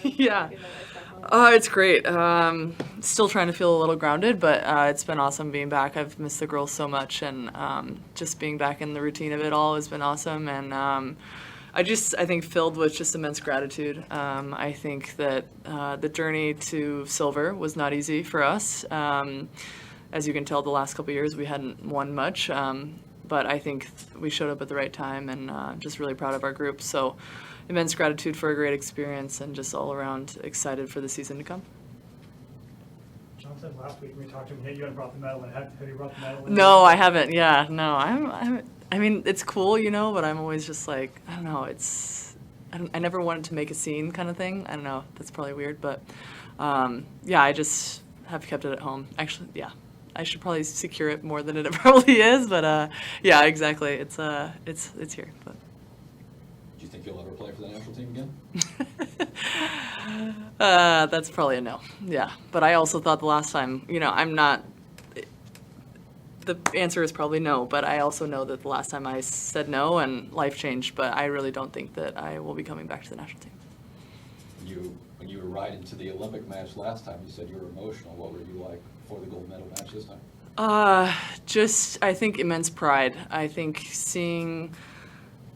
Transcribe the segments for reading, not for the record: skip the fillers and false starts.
Yeah. It's great. Still trying to feel a little grounded, but it's been awesome being back. I've missed the girls so much, and just being back in the routine of it all has been awesome. And I think filled with just immense gratitude. I think that the journey to silver was not easy for us. As you can tell, the last couple of years we hadn't won much, but I think we showed up at the right time, and just really proud of our group. So immense gratitude for a great experience, and just all around excited for the season to come. John said last week when we talked to him, hey, you hadn't brought the medal in. Have you brought the medal in? No, I haven't. Yeah, no, I mean, it's cool, but I'm always just like, I don't know, I never wanted to make a scene kind of thing. I don't know, that's probably weird, but yeah, I just have kept it at home. Actually, yeah, I should probably secure it more than it probably is, but yeah, exactly. It's here. But. Do you think you'll ever play for the national team again? That's probably a no. Yeah, but I also thought the last time, I'm not. The answer is probably no, but I also know that the last time I said no and life changed, but I really don't think that I will be coming back to the national team. When you were riding to the Olympic match last time, you said you were emotional. What were you like for the gold medal match this time? Just, I think, immense pride. I think seeing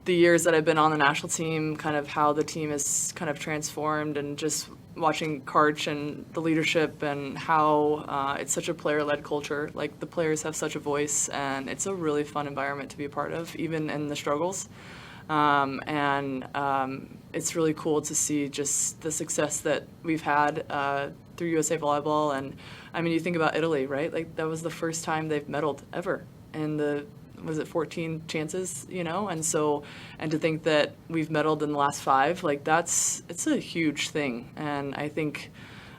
the years that I've been on the national team, kind of how the team is kind of transformed, and just watching Karch and the leadership, and how it's such a player-led culture. Like, the players have such a voice, and it's a really fun environment to be a part of, even in the struggles. It's really cool to see just the success that we've had through USA Volleyball. And I mean, you think about Italy, right? Like, that was the first time they've medaled ever, and was it 14 chances, and to think that we've medaled in the last 5, like, it's a huge thing. And I think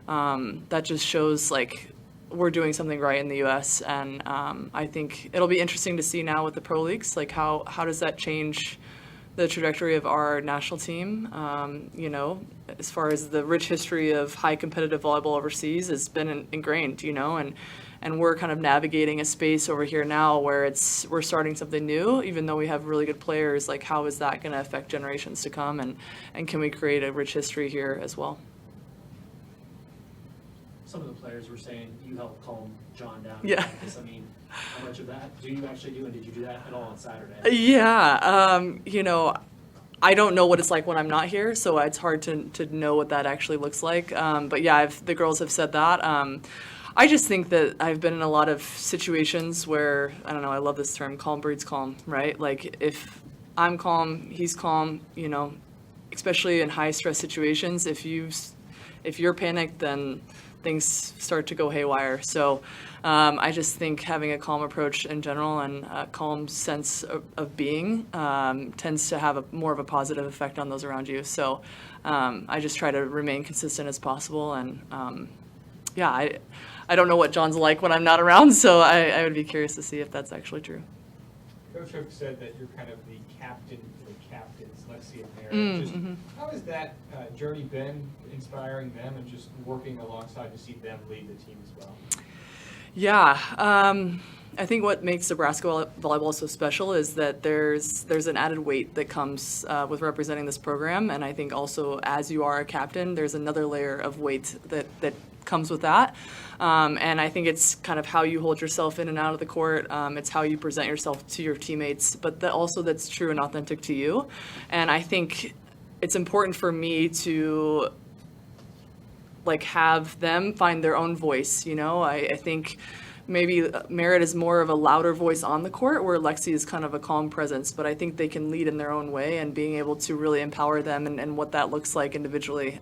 that just shows, like, we're doing something right in the U.S. And I think it'll be interesting to see now with the pro leagues, like, how does that change the trajectory of our national team. As far as the rich history of high competitive volleyball overseas has been ingrained, and we're kind of navigating a space over here now where we're starting something new, even though we have really good players. Like, how is that going to affect generations to come, and can we create a rich history here as well? Some of the players were saying you helped calm John down. Yeah. I mean, how much of that do you actually do, and did you do that at all on Saturday? Yeah. I don't know what it's like when I'm not here, so it's hard to know what that actually looks like. But yeah, the girls have said that. I just think that I've been in a lot of situations where, I don't know, I love this term, calm breeds calm, right? Like, if I'm calm, he's calm, especially in high stress situations. If you're panicked, then things start to go haywire. So I just think having a calm approach in general, and a calm sense of being tends to have more of a positive effect on those around you. So I just try to remain consistent as possible. And yeah, I don't know what John's like when I'm not around, so I would be curious to see if that's actually true. Coach Hook said that you're kind of the captain for the captains, Lexi and Mary. How has that journey been, inspiring them and just working alongside to see them lead the team as well? Yeah, I think what makes Nebraska volleyball so special is that there's an added weight that comes with representing this program, and I think also as you are a captain, there's another layer of weight that comes with that. And I think it's kind of how you hold yourself in and out of the court. It's how you present yourself to your teammates, but also that's true and authentic to you. And I think it's important for me to have them find their own voice. I think maybe Merritt is more of a louder voice on the court, where Lexi is kind of a calm presence, but I think they can lead in their own way, and being able to really empower them and what that looks like individually.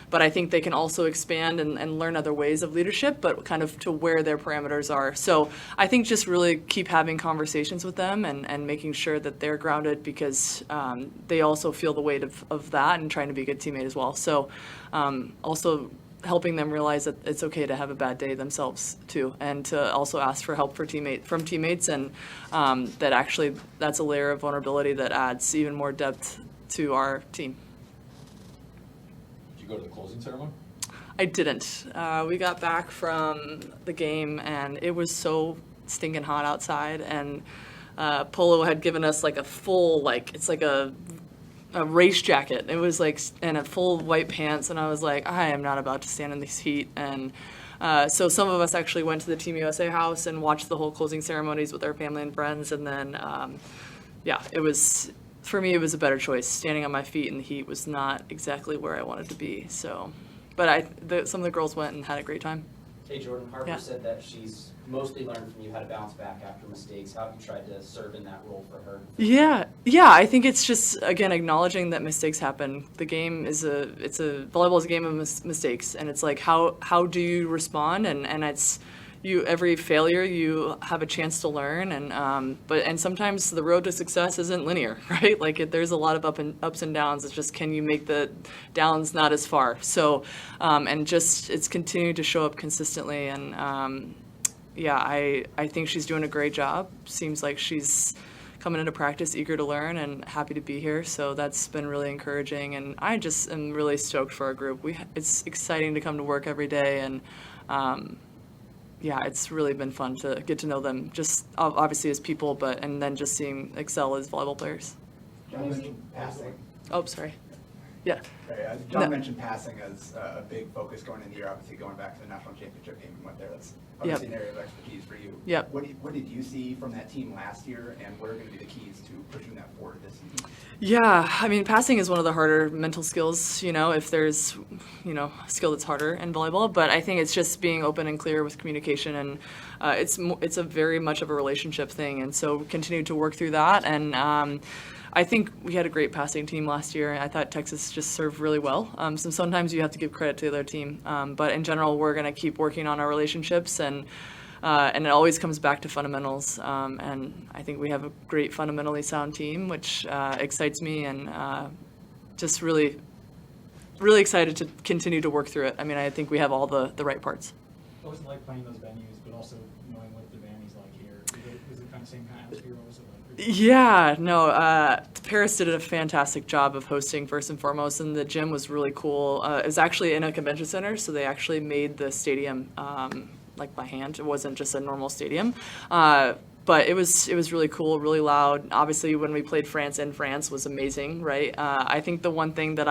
But I think they can also expand and learn other ways of leadership, but kind of to where their parameters are. So I think just really keep having conversations with them and making sure that they're grounded, because they also feel the weight of that, and trying to be a good teammate as well. So also helping them realize that it's okay to have a bad day themselves too, and to also ask for help from teammates, and that's a layer of vulnerability that adds even more depth to our team. Did you go to the closing ceremony? I didn't. We got back from the game, and it was so stinking hot outside, and Polo had given us like a full, it's like a a race jacket. It was like, and a full white pants, and I was like, I am not about to stand in this heat. And so some of us actually went to the Team USA house and watched the whole closing ceremonies with our family and friends. And then, it was, for me, it was a better choice. Standing on my feet in the heat was not exactly where I wanted to be. So, but some of the girls went and had a great time. Hey, Jordan, Harper Yeah. said that she's mostly learned from you how to bounce back after mistakes. How have you tried to serve in that role for her? Yeah, I think it's just, again, acknowledging that mistakes happen. The game volleyball is a game of mistakes, and it's like, how do you respond? And it's, every failure, you have a chance to learn, and sometimes the road to success isn't linear, right? Like, there's a lot of ups and downs. It's just, can you make the downs not as far? So, and just, it's continued to show up consistently, and I think she's doing a great job. Seems like she's coming into practice eager to learn and happy to be here. So that's been really encouraging, and I just am really stoked for our group. It's exciting to come to work every day, and it's really been fun to get to know them, just obviously as people, and then just seeing excel as volleyball players. John mentioned passing. Oh, sorry. Yeah. John No. mentioned passing as a big focus going into the year, obviously going back to the national championship game and went there. That's obviously an area of expertise for you. Yep. What did you see from that team last year, and what are going to be the keys to pushing that forward this season? Yeah, I mean, passing is one of the harder mental skills, if there's, a skill that's harder in volleyball. But I think it's just being open and clear with communication, and it's a very much of a relationship thing. And so continue to work through that. And I think we had a great passing team last year. I thought Texas just served really well. So sometimes you have to give credit to the other team. But in general, we're going to keep working on our relationships, and it always comes back to fundamentals. And I think we have a great fundamentally sound team, which excites me, and just really, really excited to continue to work through it. I mean, I think we have all the right parts. What was it like playing those venues, but also knowing what the Vanny's like here? Was it kind of same kind of atmosphere? What was it like? Yeah, no, Paris did a fantastic job of hosting first and foremost, and the gym was really cool. It was actually in a convention center, so they actually made the stadium like by hand. It wasn't just a normal stadium. But it was really cool, really loud. Obviously, when we played France in France was amazing, right? I think the one thing that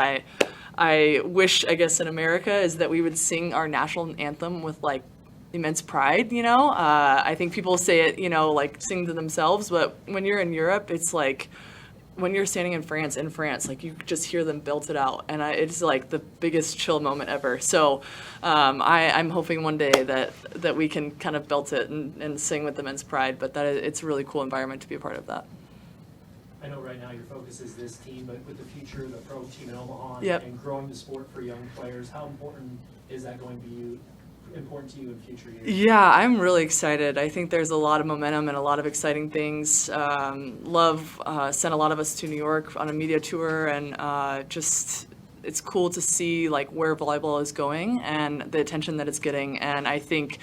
I wish, I guess, in America is that we would sing our national anthem with like immense pride, I think people say it, like sing to themselves, but when you're in Europe, it's like when you're standing in France, like you just hear them belt it out, and it's like the biggest chill moment ever. So I'm hoping one day that we can kind of belt it and sing with immense pride, but that it's a really cool environment to be a part of that. I know right now your focus is this team, but with the future, the pro team in Omaha, Yep. and growing the sport for young players, how important is that going to be important to you in future years? Yeah, I'm really excited. I think there's a lot of momentum and a lot of exciting things. Love sent a lot of us to New York on a media tour, and just it's cool to see like where volleyball is going and the attention that it's getting. And I think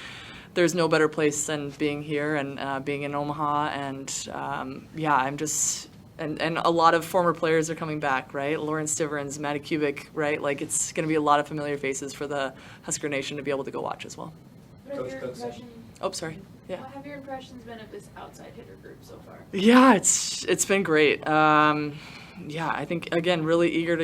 there's no better place than being here and being in Omaha. And I'm just. And a lot of former players are coming back, right? Lauren Stiverins, Maddie Kubik, right? Like, it's going to be a lot of familiar faces for the Husker Nation to be able to go watch as well. What have your Coach Cook. impressions? Oh, sorry. Yeah. What have your impressions been of this outside hitter group so far? Yeah, it's been great. I think again really eager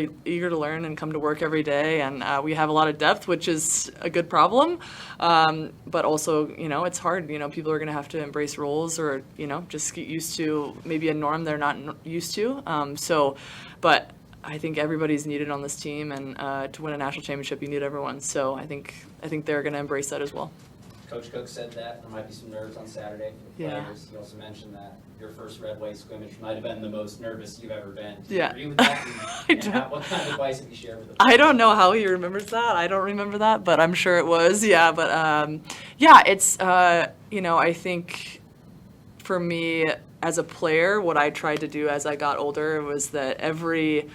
to learn and come to work every day, and we have a lot of depth, which is a good problem. But also, it's hard. People are going to have to embrace roles or just get used to maybe a norm they're not used to. But I think everybody's needed on this team, and to win a national championship, you need everyone. So I think they're going to embrace that as well. Coach Cook said that there might be some nerves on Saturday for the Yeah. players. He also mentioned that your first Red White scrimmage might have been the most nervous you've ever been. Do you Yeah. agree with that? I And don't- what kind of advice have you shared with them? I don't know how he remembers that. I don't remember that, but I'm sure it was. Yeah, but it's I think for me as a player, what I tried to do as I got older was that every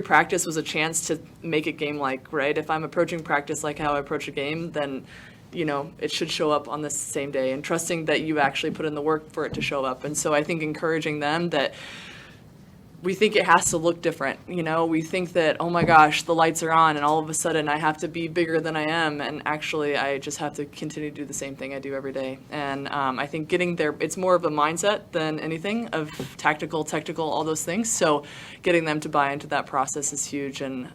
practice was a chance to make it game-like, right? If I'm approaching practice like how I approach a game, then it should show up on the same day, and trusting that you actually put in the work for it to show up. And so I think encouraging them that we think it has to look different. You know, we think that, oh my gosh, the lights are on and all of a sudden I have to be bigger than I am. And actually, I just have to continue to do the same thing I do every day. And I think getting there, it's more of a mindset than anything of technical, all those things. So getting them to buy into that process is huge. And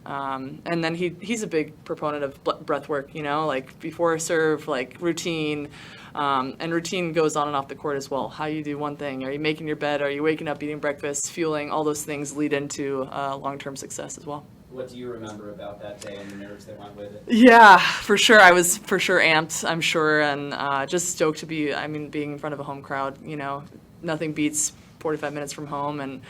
then he's a big proponent of breath work, you know, like before a serve, like routine. And routine goes on and off the court as well. How you do one thing. Are you making your bed? Are you waking up, eating breakfast, fueling? All those things lead into long-term success as well. What do you remember about that day and the nerves that went with it? Yeah, for sure. I was for sure amped, I'm sure, and just stoked to be, being in front of a home crowd. You know, nothing beats 45 minutes from home and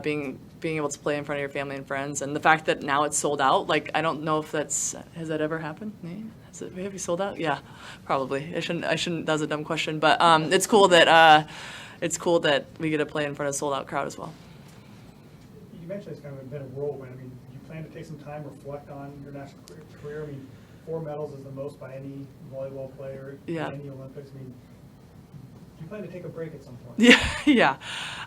being able to play in front of your family and friends. And the fact that now it's sold out, like, I don't know if has that ever happened? Have you sold out? Yeah, probably. I shouldn't. That was a dumb question, but it's cool that we get to play in front of a sold out crowd as well. You mentioned it's kind of been a whirlwind. Do you plan to take some time, reflect on your national career? 4 medals is the most by any volleyball player in any Olympics. Do you plan to take a break at some point? Yeah.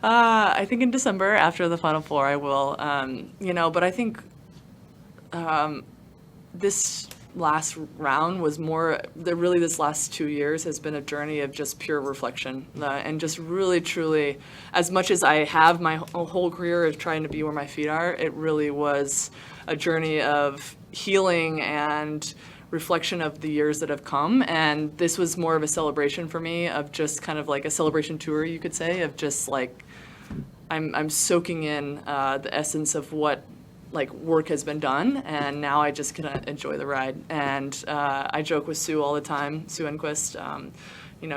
I think in December after the Final Four I will. But I think this last round was this last 2 years has been a journey of just pure reflection and just really truly, as much as I have my whole career of trying to be where my feet are, it really was a journey of healing and reflection of the years that have come. And this was more of a celebration for me, of just kind of like a celebration tour, you could say, of just like I'm soaking in the essence of what work has been done, and now I just gonna enjoy the ride. And I joke with Sue all the time, Sue Enquist.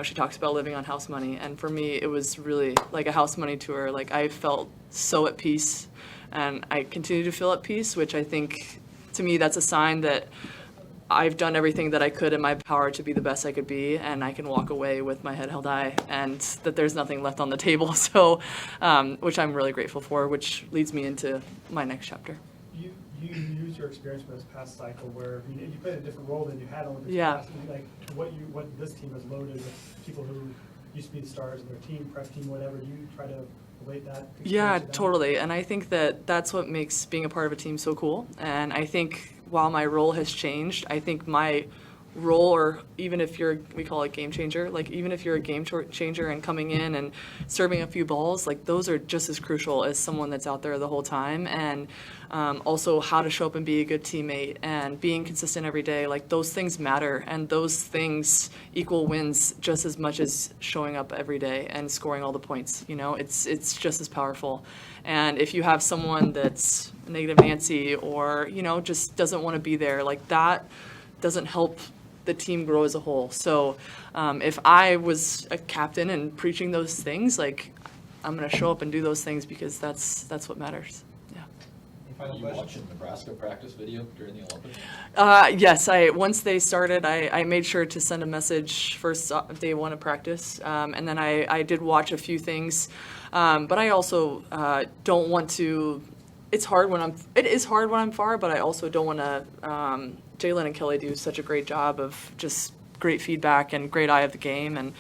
She talks about living on house money, and for me, it was really like a house money tour. Like, I felt so at peace, and I continue to feel at peace, which I think, to me, that's a sign that I've done everything that I could in my power to be the best I could be, and I can walk away with my head held high, and that there's nothing left on the table. So, which I'm really grateful for, which leads me into my next chapter. You use your experience from this past cycle where you played a different role than you had on Olympics past. What this team has loaded with people who used to be the stars of their team, prep team, whatever. Do you try to relate that? Yeah, totally. And I think that's what makes being a part of a team so cool. And I think while my role has changed, I think my role, or even if we call it game changer, like even if you're a game changer and coming in and serving a few balls, like those are just as crucial as someone that's out there the whole time. And also how to show up and be a good teammate and being consistent every day, like those things matter, and those things equal wins just as much as showing up every day and scoring all the points. It's just as powerful. And if you have someone that's negative Nancy or just doesn't want to be there, like that doesn't help the team grow as a whole. So if I was a captain and preaching those things, like I'm going to show up and do those things because that's what matters. Yeah. Are you watching Nebraska practice video during the Olympics? Yes, once they started, I made sure to send a message first day one of practice, and then I did watch a few things, but I also don't want to. It is hard when I'm far, but I also don't want to. Jalen and Kelly do such a great job of just great feedback and great eye of the game, and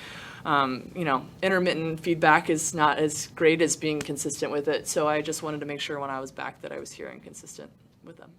intermittent feedback is not as great as being consistent with it. So I just wanted to make sure when I was back that I was hearing consistent with them.